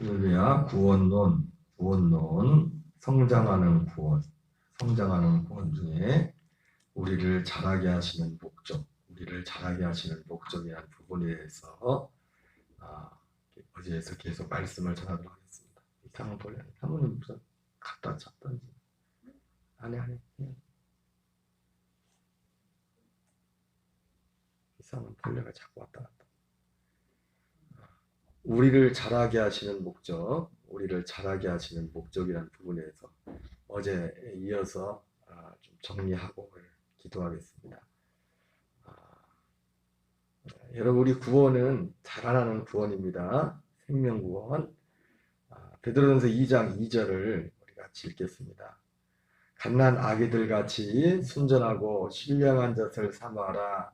할렐루야. 구원론, 성장하는 구원 중에 우리를 자라게 하시는 우리를 자라게 하시는 목적이라는 부분에 대해서 어제에서 계속 말씀을 전하도록 하겠습니다. 이 상은 볼래? 사모님 무슨 갖다 쳤던지. 아니. 이 상은 벌레가 자꾸 왔다 갔다. 우리를 자라게 하시는 우리를 자라게 하시는 목적이라는 부분에서 어제 이어서 좀 정리하고 기도하겠습니다. 여러분, 우리 구원은 자라나는 구원입니다. 생명구원. 베드로전서 2장 2절을 우리 같이 읽겠습니다. 갓난 아기들 같이 순전하고 신령한 젖을 삼아라.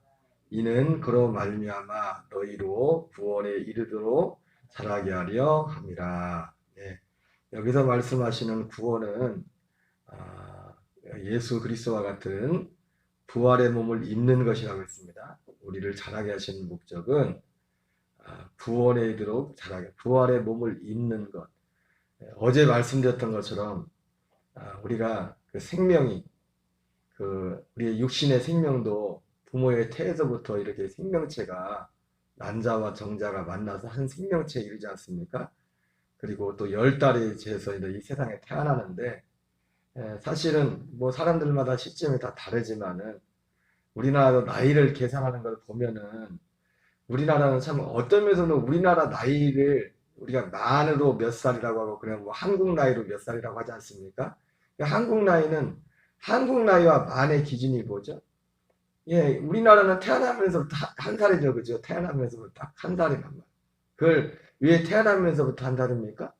이는 그로 말미암아 너희로 구원에 이르도록 자라게 하려 함이라. 네. 여기서 말씀하시는 구원은 예수 그리스도와 같은 부활의 몸을 입는 것이라고 했습니다. 우리를 자라게 하시는 목적은 구원에 이르도록 자라게, 부활의 몸을 입는 것. 어제 말씀드렸던 것처럼 우리가 그 생명이 우리의 육신의 생명도 부모의 태에서부터 이렇게 생명체가 난자와 정자가 만나서 한 생명체에 이르지 않습니까? 그리고 또 10달이 돼서 이 세상에 태어나는데 사실은 뭐 사람들마다 시점이 다 다르지만은 우리나라도 나이를 계산하는 걸 보면은 우리나라는 참 어떤 면에서는 우리나라 나이를 우리가 만으로 몇 살이라고 하고 그냥 뭐 한국 나이로 몇 살이라고 하지 않습니까? 한국 나이는 한국 나이와 만의 기준이 뭐죠? 예, 우리나라는 태어나면서부터 한 살이죠, 그죠? 태어나면서부터 딱 한 살이란 말. 그걸 왜 태어나면서부터 한 살입니까?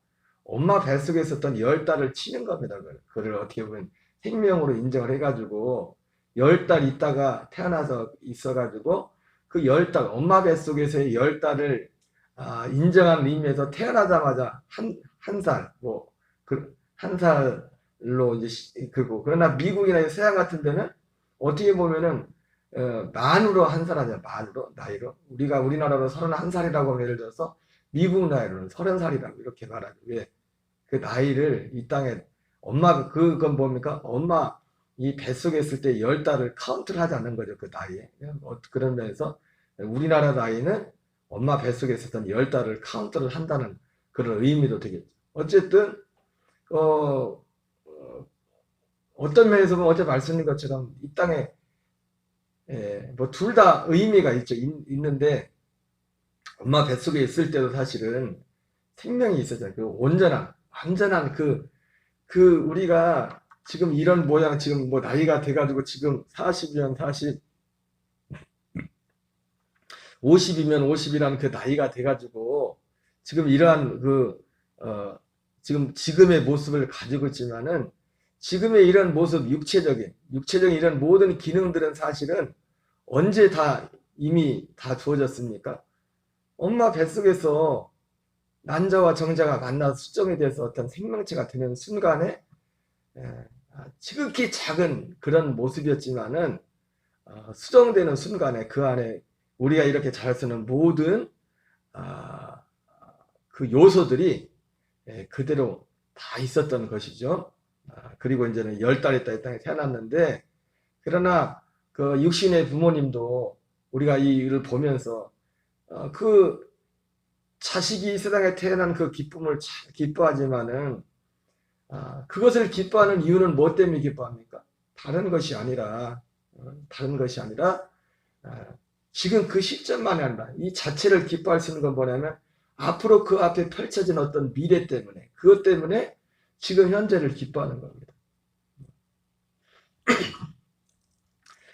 엄마 뱃속에 있었던 10달을 치는 겁니다. 그걸 어떻게 보면 생명으로 인정을 해가지고 10달 있다가 태어나서 있어가지고 그 10달, 엄마 뱃속에서의 10달을 인정하는 의미에서 태어나자마자 한 살, 한 살로 이제 그러나 미국이나 서양 같은 데는 어떻게 보면은 만으로 한 살 하냐, 만으로, 나이로. 우리나라로 31살이라고 하면 예를 들어서 미국 나이로는 30살이라고 이렇게 말하죠. 왜? 그 나이를 이 땅에, 그건 뭡니까? 엄마 이 뱃속에 있을 때 10달을 카운트를 하지 않는 거죠. 그 나이에. 그런 면에서 우리나라 나이는 엄마 뱃속에 있었던 10달을 카운트를 한다는 그런 의미도 되겠죠. 어쨌든, 어떤 면에서 보면 어제 말씀드린 것처럼 이 땅에 뭐 둘 다 의미가 있는데 엄마 뱃속에 있을 때도 사실은 생명이 있었잖아요. 그 완전한 우리가 지금 이런 모양, 지금 뭐 나이가 돼가지고 지금 40이면 40, 50이면 50이라는 그 나이가 돼가지고 지금 이러한 지금의 모습을 가지고 있지만은 지금의 이런 모습, 육체적인 이런 모든 기능들은 사실은 언제 이미 다 주어졌습니까? 엄마 뱃속에서 난자와 정자가 만나서 수정이 돼서 어떤 생명체가 되는 순간에 지극히 작은 그런 모습이었지만은 수정되는 순간에 그 안에 우리가 이렇게 잘 쓰는 모든 그 요소들이 그대로 다 있었던 것이죠. 그리고 이제는 10달 있다 이 땅에 태어났는데, 그러나 그 육신의 부모님도 우리가 이 일을 보면서 그 자식이 이 세상에 태어난 그 기쁨을 참 기뻐하지만은 그것을 기뻐하는 이유는 뭐 때문에 기뻐합니까? 다른 것이 아니라 지금 그 시점만이 아니라 이 자체를 기뻐할 수 있는 건 뭐냐면 앞으로 그 앞에 펼쳐진 어떤 미래 때문에, 그것 때문에 지금 현재를 기뻐하는 겁니다.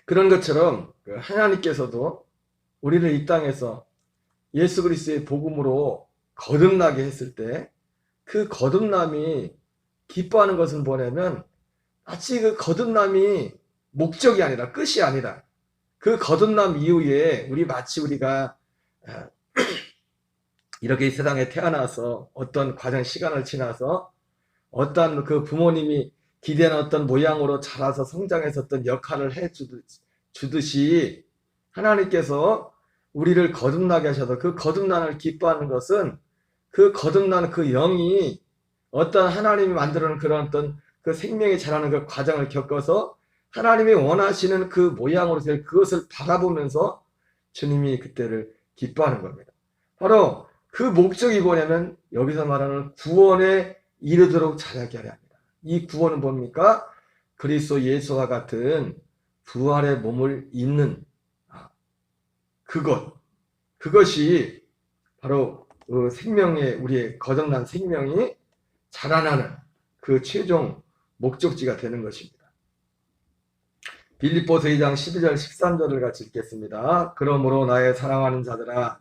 그런 것처럼 하나님께서도 우리를 이 땅에서 예수 그리스도의 복음으로 거듭나게 했을 때 그 거듭남이 기뻐하는 것은 뭐냐면 마치 그 거듭남이 목적이 아니라 끝이 아니라 그 거듭남 이후에 우리가 이렇게 이 세상에 태어나서 어떤 과정 시간을 지나서 어떤 그 부모님이 기대한 어떤 모양으로 자라서 성장해서 어떤 역할을 해주듯이 하나님께서 우리를 거듭나게 하셔서 그 거듭남을 기뻐하는 것은 그 거듭난 그 영이 어떤 하나님이 만들어 놓은 그런 어떤 그 생명이 자라는 그 과정을 겪어서 하나님이 원하시는 그 모양으로 될 그것을 바라보면서 주님이 그때를 기뻐하는 겁니다. 바로 그 목적이 뭐냐면 여기서 말하는 구원에 이르도록 자라게 하려 합니다. 이 구원은 뭡니까? 그리스도 예수와 같은 부활의 몸을 입는 그것이 바로 그 생명의 우리의 거듭난 생명이 자라나는 그 최종 목적지가 되는 것입니다. 빌립보서 2장 12절 13절을 같이 읽겠습니다. 그러므로 나의 사랑하는 자들아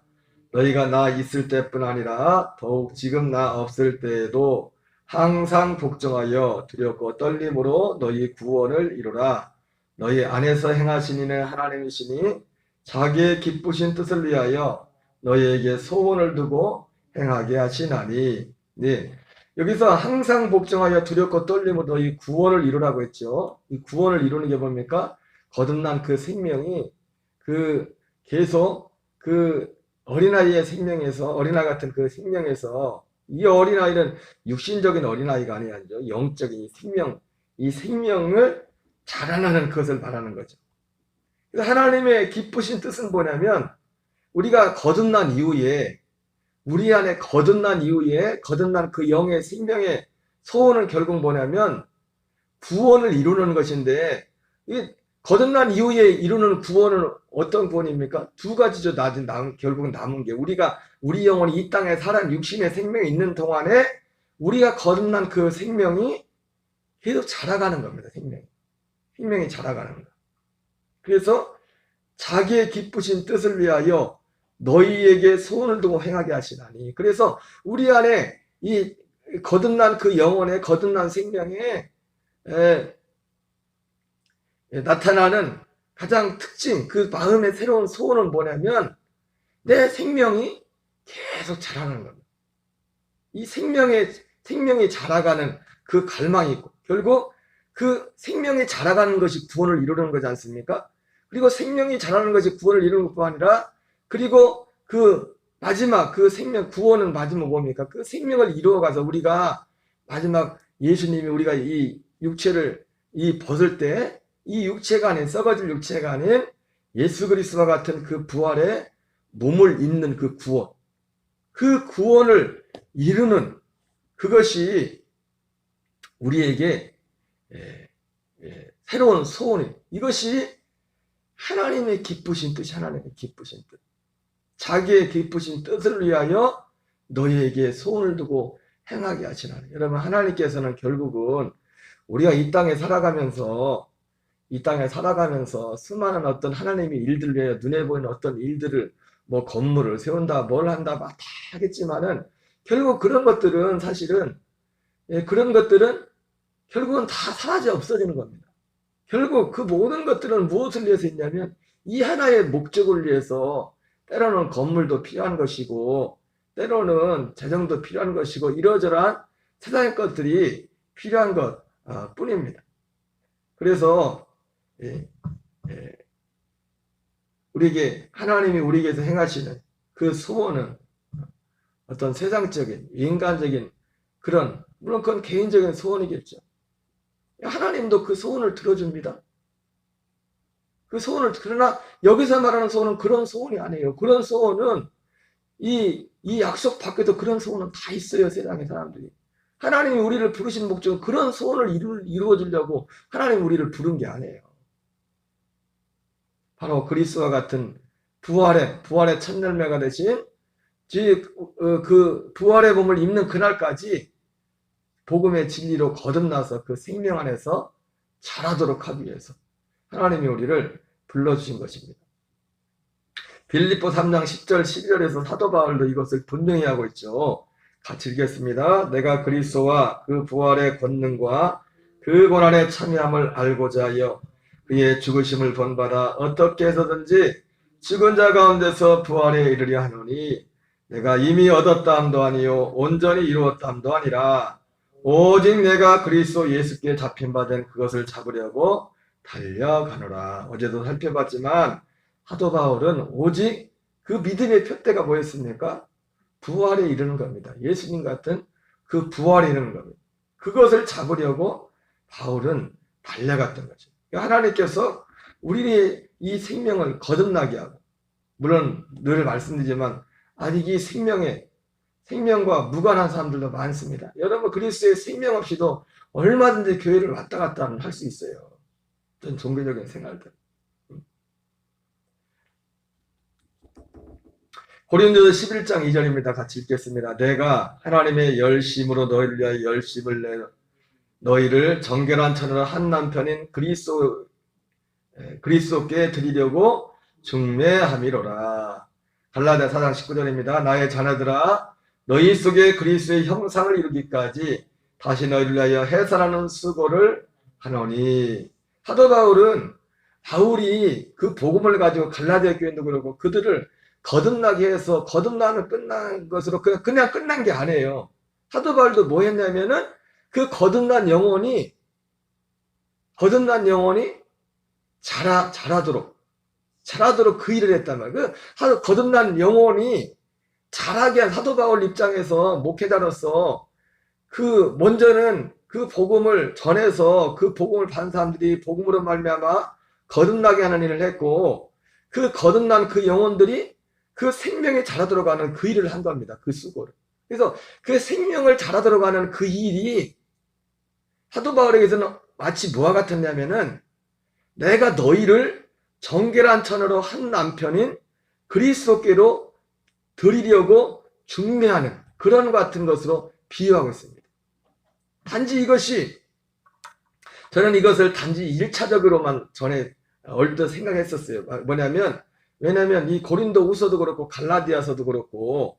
너희가 나 있을 때뿐 아니라 더욱 지금 나 없을 때에도 항상 복종하여 두렵고 떨림으로 너희 구원을 이루라. 너희 안에서 행하신 이는 하나님이시니 자기의 기쁘신 뜻을 위하여 너희에게 소원을 두고 행하게 하시나니. 네. 여기서 항상 복종하여 두렵고 떨림으로 너희 구원을 이루라고 했죠. 이 구원을 이루는 게 뭡니까? 거듭난 그 생명이 계속 어린아이의 생명에서, 어린아이 같은 그 생명에서, 이 어린아이는 육신적인 어린아이가 아니죠. 영적인 이 생명을 자라나는 것을 말하는 거죠. 하나님의 기쁘신 뜻은 뭐냐면, 우리가 거듭난 이후에, 우리 안에 거듭난 이후에, 거듭난 그 영의 생명의 소원은 결국 뭐냐면, 구원을 이루는 것인데, 이 거듭난 이후에 이루는 구원은 어떤 구원입니까? 두 가지죠. 결국 남은 게 우리 영혼이 이 땅에 살아 육신의 생명이 있는 동안에 우리가 거듭난 그 생명이 계속 자라가는 겁니다. 생명이 자라가는 거. 그래서 자기의 기쁘신 뜻을 위하여 너희에게 소원을 두고 행하게 하시나니. 그래서 우리 안에 이 거듭난 그 영혼의 거듭난 생명에 나타나는 가장 특징, 그 마음의 새로운 소원은 뭐냐면 내 생명이 계속 자라는 겁니다. 이 생명이 자라가는 그 갈망이 있고 결국 그 생명이 자라가는 것이 구원을 이루는 거지 않습니까? 그리고 생명이 자라는 것이 구원을 이루는 것뿐 아니라 그리고 그 마지막 그 생명, 구원은 마지막 뭡니까? 그 생명을 이루어가서 우리가 마지막 예수님이 우리가 이 육체를 벗을 때 이 육체가 아닌 썩어질 육체가 아닌 예수 그리스도와 같은 그 부활의 몸을 입는 그 구원을 이루는 그것이 우리에게 새로운 소원이 이것이 하나님의 기쁘신 뜻, 자기의 기쁘신 뜻을 위하여 너희에게 소원을 두고 행하게 하시나니. 여러분, 하나님께서는 결국은 우리가 이 땅에 살아가면서 수많은 어떤 하나님의 일들 위해 눈에 보이는 어떤 일들을 뭐 건물을 세운다, 뭘 한다, 막 다 하겠지만은 결국 그런 것들은 사실은 그런 것들은 결국은 다 사라져 없어지는 겁니다. 결국 그 모든 것들은 무엇을 위해서 있냐면 이 하나의 목적을 위해서 때로는 건물도 필요한 것이고 때로는 재정도 필요한 것이고 이러저러한 세상의 것들이 필요한 것 뿐입니다. 그래서 하나님이 우리에게서 행하시는 그 소원은 어떤 세상적인 인간적인 그런 물론 그건 개인적인 소원이겠죠. 하나님도 그 소원을 들어줍니다. 그러나 여기서 말하는 소원은 그런 소원이 아니에요. 그런 소원은 이 약속 밖에도 그런 소원은 다 있어요. 세상의 사람들이. 하나님이 우리를 부르신 목적은 그런 소원을 이루어 주려고 하나님이 우리를 부른 게 아니에요. 바로 그리스도와 같은 부활의 첫 열매가 되신 그 부활의 몸을 입는 그날까지 복음의 진리로 거듭나서 그 생명 안에서 자라도록 하기 위해서 하나님이 우리를 불러주신 것입니다. 빌립보 3장 10절 12절에서 사도 바울도 이것을 분명히 하고 있죠. 같이 읽겠습니다. 내가 그리스도와 그 부활의 권능과 그 고난의 참여함을 알고자 하여 그의 죽으심을 본받아 어떻게 해서든지 죽은 자 가운데서 부활에 이르려 하노니 내가 이미 얻었다 함도 아니요 온전히 이루었다 함도 아니라 오직 내가 그리스도 예수께 잡힌 바 된 그것을 잡으려고 달려가노라. 어제도 살펴봤지만 사도 바울은 오직 그 믿음의 표대가 뭐였습니까? 부활에 이르는 겁니다. 예수님 같은 그 부활에 이르는 겁니다. 그것을 잡으려고 바울은 달려갔던 거죠. 하나님께서 우리의 이 생명을 거듭나게 하고, 물론 늘 말씀드리지만 아직 이 생명과 무관한 사람들도 많습니다. 여러분, 그리스도의 생명 없이도 얼마든지 교회를 왔다 갔다 할 수 있어요. 전 종교적인 생활들. 고린도서 11장 2절입니다. 같이 읽겠습니다. 내가 하나님의 열심으로 너희를 위하여 열심을 내 너희를 정결한 처녀로 한 남편인 그리스도께 드리려고 중매함이로라. 갈라디아 4장 19절입니다. 나의 자녀들아, 너희 속에 그리스도의 형상을 이루기까지 다시 너희를 위하여 해산하는 수고를 하노니. 사도 바울이 그 복음을 가지고 갈라디아 교인도 그러고 그들을 거듭나게 해서 거듭나는 끝난 것으로 그냥 끝난 게 아니에요. 사도 바울도 뭐 했냐면은 그 거듭난 영혼이 자라도록 그 일을 했단 말이에요. 그 거듭난 영혼이 자라게 한 사도 바울 입장에서 목회자로서 먼저는 그 복음을 전해서 그 복음을 받은 사람들이 복음으로 말미암아 거듭나게 하는 일을 했고, 그 거듭난 그 영혼들이 그 생명이 자라도록 하는 그 일을 한 겁니다. 그 수고를. 그래서 그 생명을 자라도록 하는 그 일이 사도 바울에게서는 마치 뭐와 같았냐면은 내가 너희를 정결한 처녀로 한 남편인 그리스도께로 드리려고 중매하는 그런 같은 것으로 비유하고 있습니다. 저는 이것을 단지 1차적으로만 전에 얼핏 생각했었어요. 왜냐면 이 고린도 후서도 그렇고 갈라디아서도 그렇고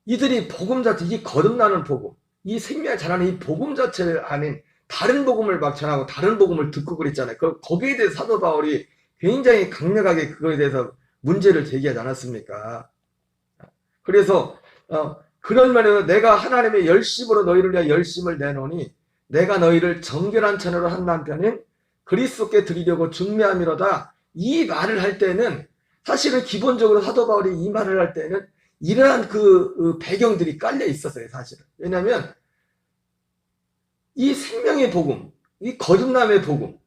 이들이 복음 자체, 이 거듭나는 복음, 이 생명을 자라는 이 복음 자체를 아닌 다른 복음을 막 전하고 다른 복음을 듣고 그랬잖아요. 거기에 대해서 사도 바울이 굉장히 강력하게 그거에 대해서 문제를 제기하지 않았습니까? 그래서 그런 면에서 내가 하나님의 열심으로 너희를 위하여 열심을 내노니 내가 너희를 정결한 처녀로 한 남편인 그리스도께 드리려고 중매함이로다. 이 말을 할 때는 사실은 기본적으로 사도 바울이 이 말을 할 때는 이러한 그 배경들이 깔려 있었어요. 사실은. 왜냐하면 이 생명의 복음, 이 거듭남의 복음,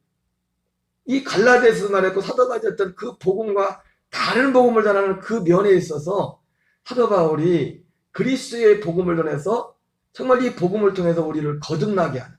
이 갈라디아서 말했고 사도 바울이 했던 그 복음과 다른 복음을 전하는 그 면에 있어서 사도 바울이 그리스도의 복음을 전해서 정말 이 복음을 통해서 우리를 거듭나게 하는,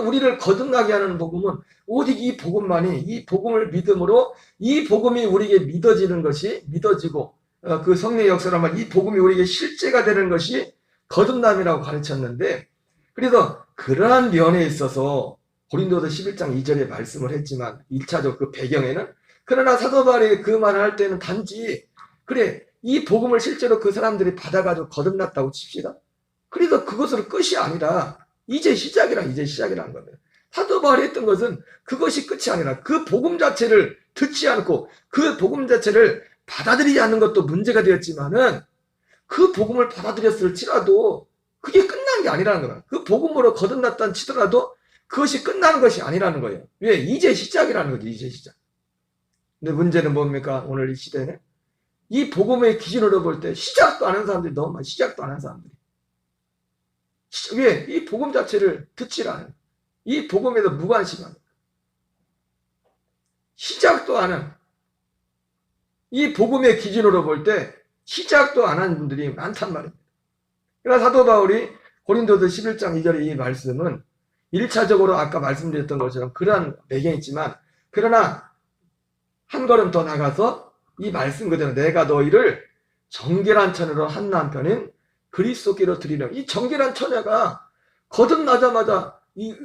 우리를 거듭나게 하는 복음은 오직 이 복음만이, 이 복음을 믿음으로 이 복음이 우리에게 믿어지고 그 성령의 역사로 하면 이 복음이 우리에게 실제가 되는 것이 거듭남이라고 가르쳤는데, 그래서 그러한 면에 있어서 고린도서 11장 2절에 말씀을 했지만 1차적 그 배경에는, 그러나 사도 바울이 그 말을 할 때는 단지 그래 이 복음을 실제로 그 사람들이 받아가지고 거듭났다고 칩시다. 그래서 그것으로 끝이 아니라 이제 시작이라는 겁니다. 사도 바울이 했던 것은 그것이 끝이 아니라 그 복음 자체를 듣지 않고 그 복음 자체를 받아들이지 않는 것도 문제가 되었지만은 그 복음을 받아들였을지라도 그게 끝난 게 아니라는 거예요. 그 복음으로 거듭났다 치더라도 그것이 끝나는 것이 아니라는 거예요. 왜? 이제 시작이라는 거죠. 이제 시작. 근데 문제는 뭡니까? 오늘 이 시대는 이 복음의 기준으로 볼 때 시작도 안 하는 사람들이 너무 많아요. 시작도 안 하는 사람들이. 왜? 이 복음 자체를 듣지 않아요. 이 복음에도 무관심합니다. 시작도 안 하는, 이 복음의 기준으로 볼 때 시작도 안 하는 분들이 많단 말입니다. 그러나 사도 바울이 고린도서 11장 2절의 이 말씀은 1차적으로 아까 말씀드렸던 것처럼 그러한 배경이 있지만, 그러나 한 걸음 더 나가서 이 말씀 그대로 내가 너희를 정결한 처녀로 한 남편인 그리스도께로 드리려고. 이 정결한 처녀가 거듭나자마자 이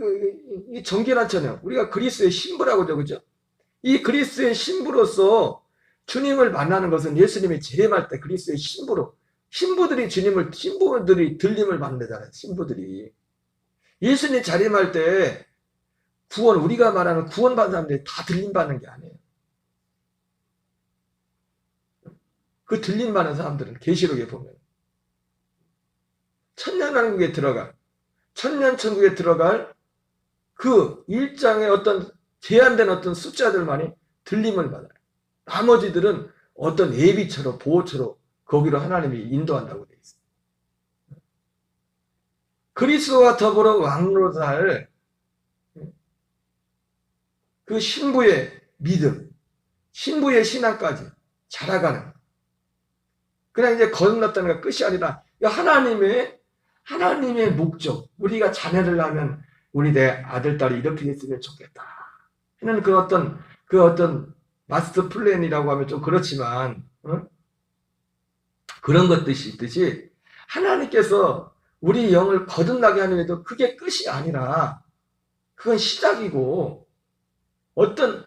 정결한 처녀, 우리가 그리스도의 신부라고 하죠, 그죠? 이 그리스도의 신부로서 주님을 만나는 것은 예수님이 재림할 때 그리스도의 신부들이 들림을 받는다잖아요. 신부들이 예수님 재림할 때 구원, 우리가 말하는 구원받은 사람들이 다 들림 받는 게 아니에요. 그 들림 받는 사람들은 계시록에 보면 천년왕국에 들어갈, 천년천국에 들어갈 그 일장의 어떤 제한된 어떤 숫자들만이 들림을 받아요. 나머지들은 어떤 예비처럼 보호처로 거기로 하나님이 인도한다고 되어 있습니다. 그리스도와 더불어 왕으로 살 그 신부의 믿음, 신부의 신앙까지 자라가는. 그냥 이제 거듭났다는 게 끝이 아니라 하나님의 목적, 우리가 자녀를 낳으면 우리 내 아들, 딸이 이렇게 됐으면 좋겠다 하는 그 어떤 마스터 플랜이라고 하면 좀 그렇지만, 그런 것듯이 있듯이 하나님께서 우리 영을 거듭나게 하는 데도 그게 끝이 아니라 그건 시작이고 어떤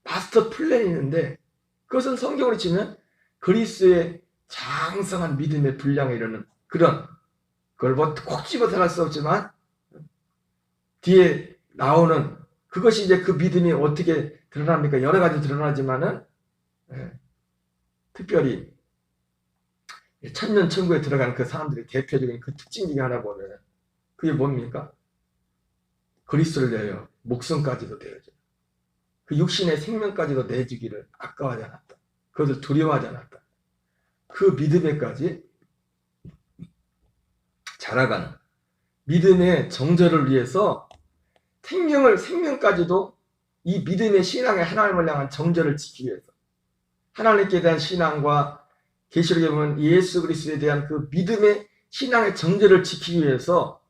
마스터 플랜이 있는데, 그것은 성경으로 치면 그리스도의 장성한 믿음의 분량에 이르는 그런, 그걸 뭐 콕 집어 들어갈 수 없지만 뒤에 나오는 그것이 이제 그 믿음이 어떻게 드러납니까? 여러 가지 드러나지만은 특별히 천년 천국에 들어가는 그 사람들의 대표적인 그 특징 중에 하나 보면 그게 뭡니까? 그리스도를 내어 목숨까지도 내어줘. 그 육신의 생명까지도 내주기를 아까워하지 않았다. 그것을 두려워하지 않았다. 그 믿음에까지 자라가는 믿음의 정절을 위해서 생명까지도 이 믿음의 신앙의 하나님을 향한 정절을 지키기 위해서 하나님께 대한 신앙과 계시록에 보면 예수 그리스도에 대한 그 믿음의 신앙의 정절을 지키기 위해서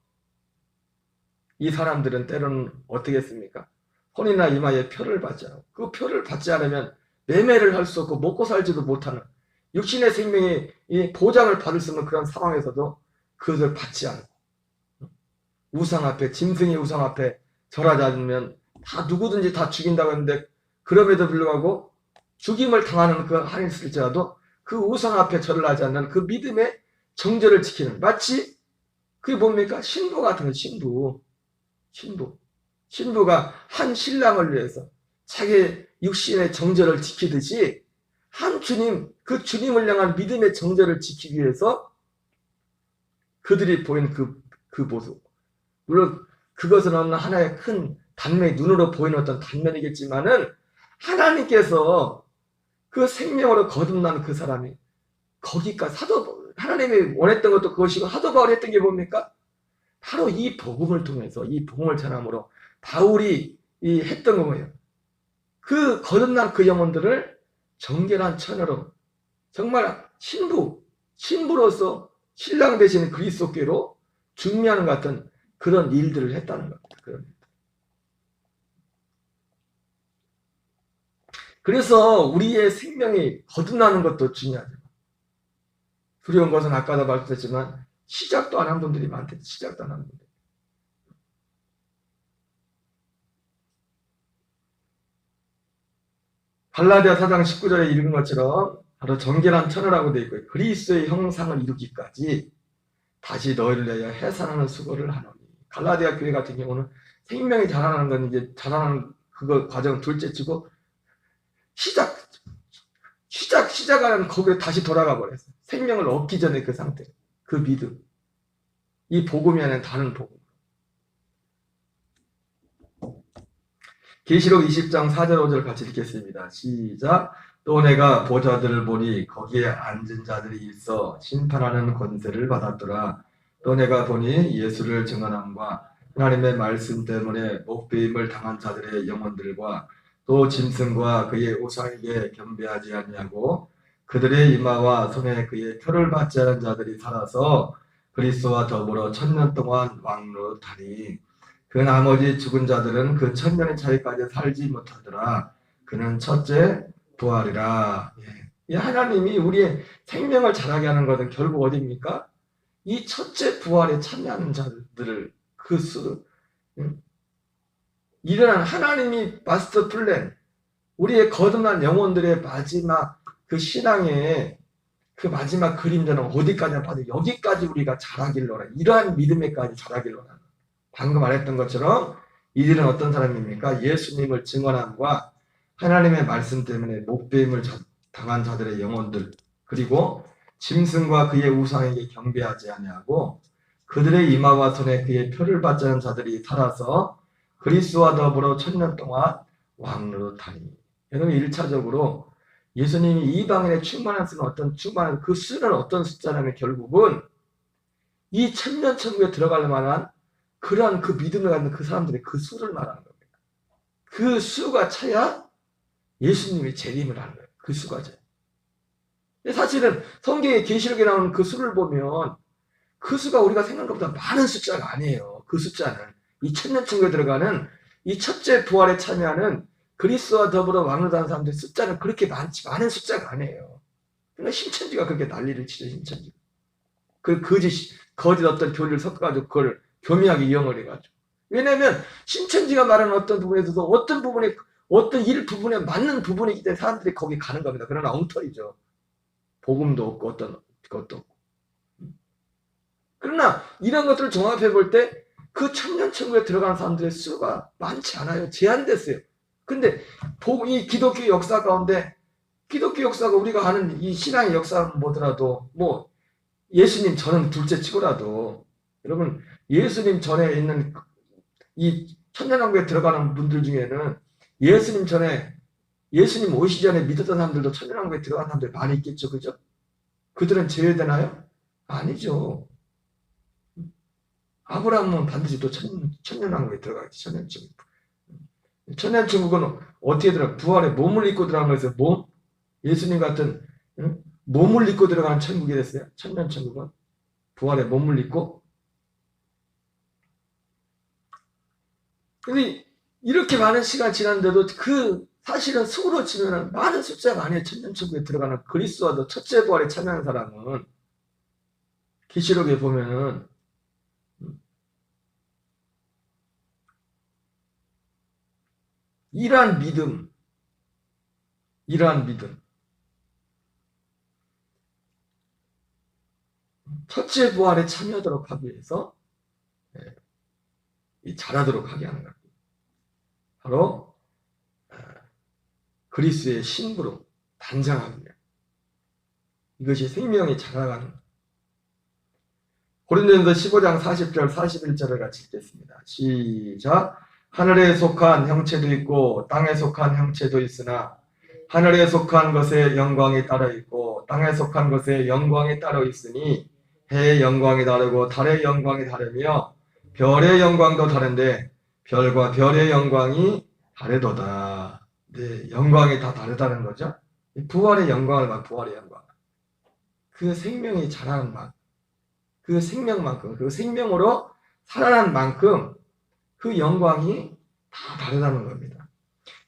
이 사람들은 때로는 어떻게 했습니까? 혼이나 이마에 표를 받지 않고, 그 표를 받지 않으면 매매를 할 수 없고 먹고 살지도 못하는 육신의 생명의 이 보장을 받을 수 없는 그런 상황에서도 그것을 받지 않고 우상 앞에, 짐승의 우상 앞에 절하지 않으면 다 누구든지 다 죽인다고 했는데, 그럼에도 불구하고 죽임을 당하는 그 한이 있을지라도 그 우상 앞에 절을 하지 않는 그 믿음의 정절을 지키는, 마치 그게 뭡니까? 신부 같은 거예요. 신부가 한 신랑을 위해서 자기 육신의 정절을 지키듯이 한 주님, 그 주님을 향한 믿음의 정절을 지키기 위해서 그들이 보이는 그 모습. 물론 그것은 하나의 큰 단면, 눈으로 보이는 어떤 단면이겠지만은 하나님께서 그 생명으로 거듭난 그 사람이 거기까지 하나님이 원했던 것도 그것이고 사도 바울이 했던 게 뭡니까? 바로 이 복음을 통해서, 이 복음을 전함으로 바울이 했던 거예요. 그 거듭난 그 영혼들을 정결한 처녀로, 정말 신부로서 신랑 되시는 그리스도께로 중미하는 것 같은 그런 일들을 했다는 겁니다. 그래서 우리의 생명이 거듭나는 것도 중요하죠. 두려운 것은 아까도 말씀드렸지만 시작도 안 한 분들이 많대요. 시작도 안 한 분들. 갈라디아 4장 19절에 읽은 것처럼 바로 정결한 처녀라고 되어 있고요. 그리스도의 형상을 이루기까지 다시 너희를 내어 해산하는 수고를 하노니. 갈라디아 교회 같은 경우는 생명이 자라나는 건 이제 자라나는 그거 과정 둘째치고 시작하는 거기에 다시 돌아가 버렸어요. 생명을 얻기 전에 그 상태, 그 믿음. 이 복음이 아니라 다른 복음. 계시록 20장 4절 5절 같이 읽겠습니다. 시작. 또 내가 보좌들을 보니 거기에 앉은 자들이 있어 심판하는 권세를 받았더라. 또 내가 보니 예수를 증언함과 하나님의 말씀 때문에 목배임을 당한 자들의 영혼들과 또 짐승과 그의 우상에게 경배하지 아니하고 그들의 이마와 손에 그의 표를 받지 않은 자들이 살아서 그리스도와 더불어 1000년 동안 왕노릇하니 그 나머지 죽은 자들은 그 1000년의 차이까지 살지 못하더라. 그는 첫째 부활이라. 이 하나님이 우리의 생명을 자라게 하는 것은 결국 어디입니까? 이 첫째 부활에 참여하는 자들을 그 수를 일어난 하나님이 마스터 플랜, 우리의 거듭난 영혼들의 마지막 그 신앙의 그 마지막 그림자는 어디까지나 봐도 여기까지 우리가 자라길 원해. 이러한 믿음에까지 자라길 원하는. 방금 말했던 것처럼 이들은 어떤 사람입니까? 예수님을 증언함과 하나님의 말씀 때문에 목배임을 당한 자들의 영혼들, 그리고 짐승과 그의 우상에게 경배하지 아니하고 그들의 이마와 손에 그의 표를 받지 않은 자들이 살아서 그리스도와 더불어 1000년 동안 왕노릇하니. 여러분 1차적으로 예수님이 이방인의 충만한 수는 충만한 그 수는 어떤 숫자냐면 결국은 이 천년천국에 들어갈 만한 그러한 그 믿음을 갖는 그 사람들의 그 수를 말하는 겁니다. 그 수가 차야 예수님이 재림을 하는 거예요. 그 수가 차야. 사실은 성경의 계시록에 나오는 그 수를 보면 그 수가 우리가 생각한 것보다 많은 숫자가 아니에요. 그 숫자는 이 천년천국에 들어가는 이 첫째 부활에 참여하는 그리스도와 더불어 왕노하는 사람들의 숫자는 그렇게 많은 숫자가 아니에요. 그러니까 신천지가 그렇게 난리를 치죠. 신천지. 그 거짓 어떤 교리를 섞어가지고 그걸 교묘하게 이용을 해가지고. 왜냐하면 신천지가 말하는 어떤 부분에서도 어떤 부분에 어떤 일부분에 맞는 부분이기 때문에 사람들이 거기 가는 겁니다. 그러나 엉터리죠. 복음도 없고 어떤 것도 없고. 그러나 이런 것들을 종합해 볼 때 그 천년천국에 들어가는 사람들의 수가 많지 않아요. 제한됐어요. 근데 이 기독교 역사 가운데 기독교 역사가 우리가 아는 이 신앙의 역사 보더라도 뭐 예수님 전은 둘째 치고라도 여러분 예수님 전에 있는 이 천년왕국에 들어가는 분들 중에는 예수님 전에 예수님 오시기 전에 믿었던 사람들도 천년왕국에 들어간 사람들 많이 있겠죠. 그죠? 그들은 제외되나요? 아니죠. 아브라함은 반드시 또 천년왕국에 들어가겠지. 천년천국. 천년천국은 어떻게 들어가? 부활에 몸을 입고 들어간 거에서 예수님 같은 몸을 입고 들어가는 천국이 됐어요. 천년천국은 부활에 몸을 입고. 근데 이렇게 많은 시간 지났는데도 사실은 수로 치면 많은 숫자가 아니에요. 천년천국에 들어가는 그리스도와도 첫째 부활에 참여한 사람은 계시록에 보면은 이러한 믿음 첫째 부활에 참여하도록 하기 위해서 잘하도록 하게 하는 겁니다. 바로 그리스도의 신부로 단장합니다. 이것이 생명이 자라가는 고린도전서 15장 40절 41절을 같이 읽겠습니다. 시작. 하늘에 속한 형체도 있고 땅에 속한 형체도 있으나 하늘에 속한 것에 영광이 따로 있고 땅에 속한 것에 영광이 따로 있으니 해의 영광이 다르고 달의 영광이 다르며 별의 영광도 다른데 별과 별의 영광이 다르도다. 네, 영광이 다 다르다는 거죠. 부활의 영광을 부활의 영광. 그 생명이 자라는 만큼, 그 생명만큼, 그 생명으로 살아난 만큼 그 영광이 다 다르다는 겁니다.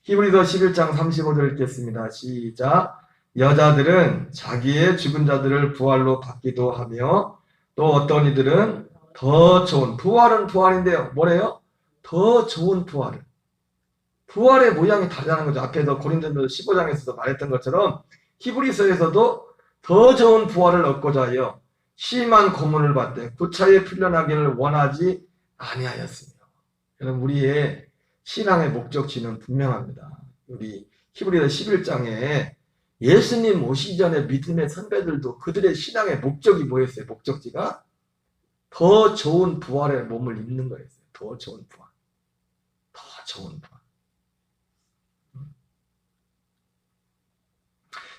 히브리서 11장 35절 읽겠습니다. 시작. 여자들은 자기의 죽은 자들을 부활로 받기도 하며 또 어떤 이들은 더 좋은 부활은 부활인데요. 뭐래요? 더 좋은 부활을. 부활의 모양이 다르다는 거죠. 앞에서 고린도전서 15장에서도 말했던 것처럼 히브리서에서도 더 좋은 부활을 얻고자 하여 심한 고문을 받되 구차에 풀려나기를 원하지 아니하였으며. 여러분 우리의 신앙의 목적지는 분명합니다. 우리 히브리서 11장에 예수님 오시기 전에 믿음의 선배들도 그들의 신앙의 목적이 뭐였어요? 목적지가 더 좋은 부활의 몸을 입는 거였어요. 더 좋은 부활. 더 좋은 부활.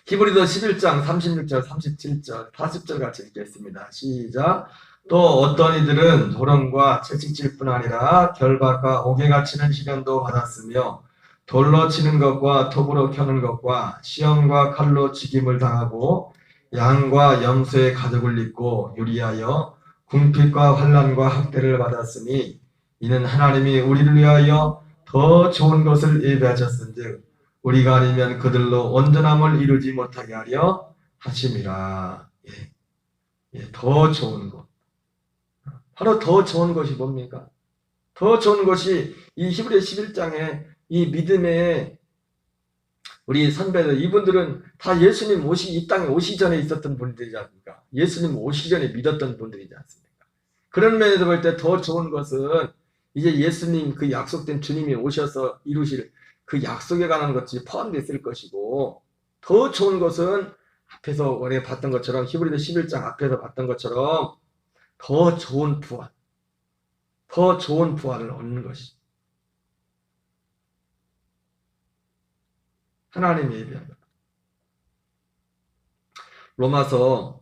히브리서 11장 36절, 37절, 40절 같이 읽겠습니다. 시작. 또 어떤 이들은 조롱과 채찍질 뿐 아니라 결박과 옥에가 치는 시련도 받았으며 돌로 치는 것과 톱으로 켜는 것과 시험과 칼로 죽임을 당하고 양과 염소의 가죽을 입고 유리하여 궁핍과 환난과 학대를 받았으니 이는 하나님이 우리를 위하여 더 좋은 것을 예비하셨은즉 우리가 아니면 그들로 온전함을 이루지 못하게 하려 하심이라. 더 좋은 것. 바로 더 좋은 것이 뭡니까? 더 좋은 것이 이 히브리서 11장에 이 믿음의 우리 선배들, 이분들은 다 예수님 이 땅에 오시기 전에 있었던 분들이지 않습니까? 예수님 오시기 전에 믿었던 분들이지 않습니까? 그런 면에서 볼 때 더 좋은 것은 이제 예수님 그 약속된 주님이 오셔서 이루실 그 약속에 관한 것이 포함되어 있을 것이고, 더 좋은 것은 앞에서 우리가 봤던 것처럼 히브리서 11장 앞에서 봤던 것처럼 더 좋은 부활, 더 좋은 부활을 얻는 것이 하나님이 예비한 것. 로마서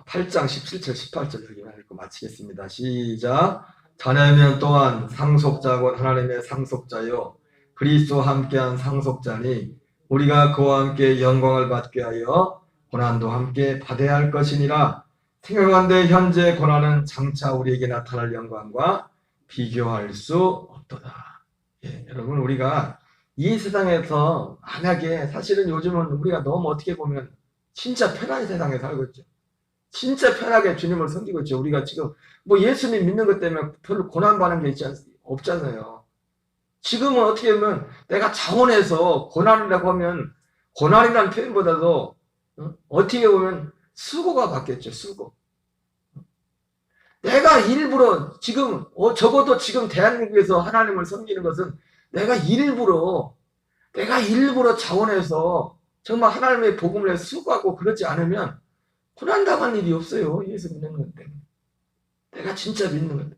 8장 17절 18절 여기만 읽고 마치겠습니다. 시작. 자녀면 또한 상속자고 하나님의 상속자요 그리스도와 함께한 상속자니 우리가 그와 함께 영광을 받게 하여 고난도 함께 받아야 할 것이니라. 생각한데 현재 고난은 장차 우리에게 나타날 영광과 비교할 수 없도다. 예, 여러분 우리가 이 세상에서 만약에 사실은 요즘은 우리가 너무 어떻게 보면 진짜 편한 세상에 살고 있죠. 진짜 편하게 주님을 섬기고 있죠. 우리가 지금 뭐 예수님 믿는 것 때문에 별로 고난받는 게 없잖아요. 지금은 어떻게 보면 내가 자원해서 고난이라고 하면 고난이라는 표현보다도 어떻게 보면 수고가 받겠죠. 수고. 내가 일부러 지금 적어도 지금 대한민국에서 하나님을 섬기는 것은 내가 일부러 자원해서 정말 하나님의 복음을 위해서 수고하고 그러지 않으면 고난당할 일이 없어요. 예수 믿는 것 때문에. 내가 진짜 믿는 것 때문에.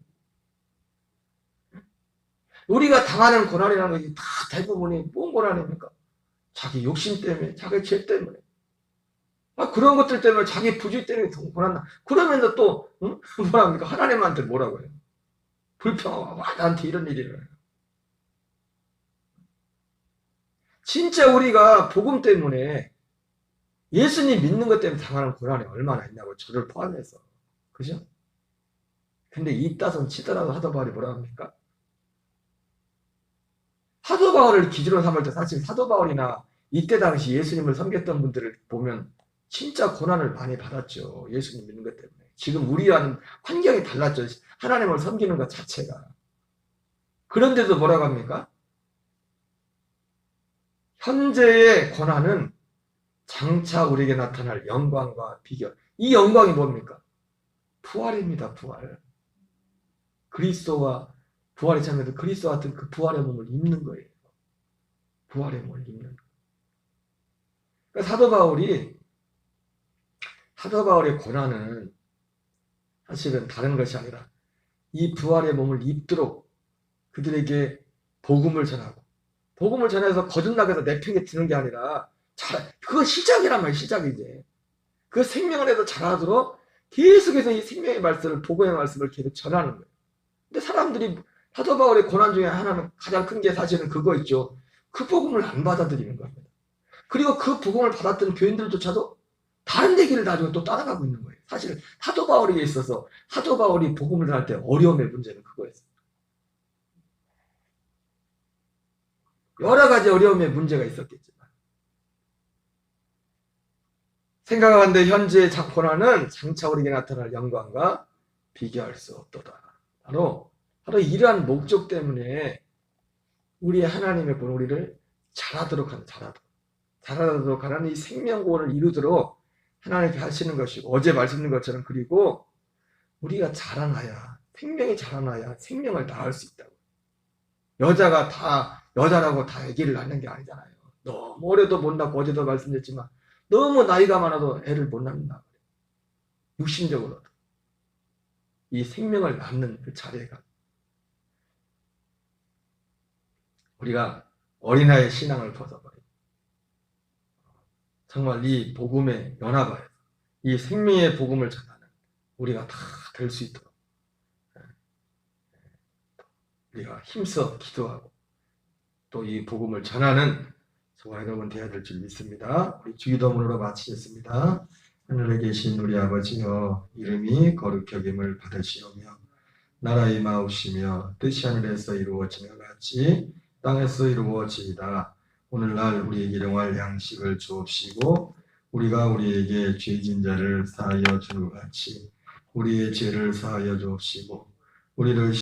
우리가 당하는 고난이라는 것이 다 대부분이 뭔 고난입니까? 자기 욕심 때문에, 자기 죄 때문에. 그런 것들 때문에 자기 부주의 때문에 고난다. 그러면서 또 뭐랍니까? 하나님한테 뭐라고 해요? 불평하고 나한테 이런 일이 일어나요. 진짜 우리가 복음 때문에 예수님 믿는 것 때문에 당하는 고난이 얼마나 있냐고 저를 포함해서. 그죠? 근데 이따손 치더라도 사도 바울이 뭐라 합니까? 사도 바울을 기준으로 삼을 때 사실 사도 바울이나 이때 당시 예수님을 섬겼던 분들을 보면 진짜 고난을 많이 받았죠. 예수님 믿는 것 때문에. 지금 우리와는 환경이 달랐죠. 하나님을 섬기는 것 자체가. 그런데도 뭐라고 합니까? 현재의 고난은 장차 우리에게 나타날 영광과 비교. 이 영광이 뭡니까? 부활입니다. 부활. 그리스도와 부활의 참에도 그리스도 같은 그 부활의 몸을 입는 거예요. 부활의 몸을 입는 거예요. 그러니까 사도 바울의 고난은 사실은 다른 것이 아니라 이 부활의 몸을 입도록 그들에게 복음을 전하고 복음을 전해서 거듭나게서 내팽개 드는 게 아니라 그거 시작이란 말이에요. 시작이지. 그 생명을 해서 자라도록 계속해서 이 생명의 말씀을 복음의 말씀을 계속 전하는 거예요. 근데 사람들이 사도 바울의 고난 중에 하나는 가장 큰 게 사실은 그거 있죠. 그 복음을 안 받아들이는 겁니다. 그리고 그 복음을 받았던 교인들조차도 다른 얘기를 가지고 또 따라가고 있는 거예요. 사실 사도 바울에게 있어서 사도 바울이 복음을 전할 때 어려움의 문제는 그거였어요. 여러 가지 어려움의 문제가 있었겠지만 생각하건대 현재의 고난은 장차 우리에게 나타날 영광과 비교할 수 없도다. 바로 이러한 목적 때문에 우리의 하나님의 본 우리를 자라도록 하는 이 생명구원을 이루도록 하나님께 하시는 것이고 어제 말씀드린 것처럼 그리고 우리가 자라나야 생명이 자라나야 생명을 낳을 수 있다고. 여자라고 다 아기를 낳는 게 아니잖아요. 너무 오래도 못 낳고 어제도 말씀드렸지만 너무 나이가 많아도 애를 못 낳는다. 육신적으로도. 이 생명을 낳는 그 자리가 우리가 어린아이의 신앙을 벗어버리고 정말 이 복음에 연합하여 이 생명의 복음을 전하는 우리가 다 될 수 있도록 우리가 힘써 기도하고 또 이 복음을 전하는 저와 여러분 되어야 될 줄 믿습니다. 우리 주기도문으로 마치겠습니다. 하늘에 계신 우리 아버지여 이름이 거룩히 여김을 받으시오며 나라의 임하옵시며 뜻이 하늘에서 이루어지며 같이 땅에서 이루어지이다. 오늘날 우리에게 일용할 양식을 주옵시고 우리가 우리에게 죄진 자를 사하여 주는 것 같이 우리의 죄를 사하여 주옵시고 우리를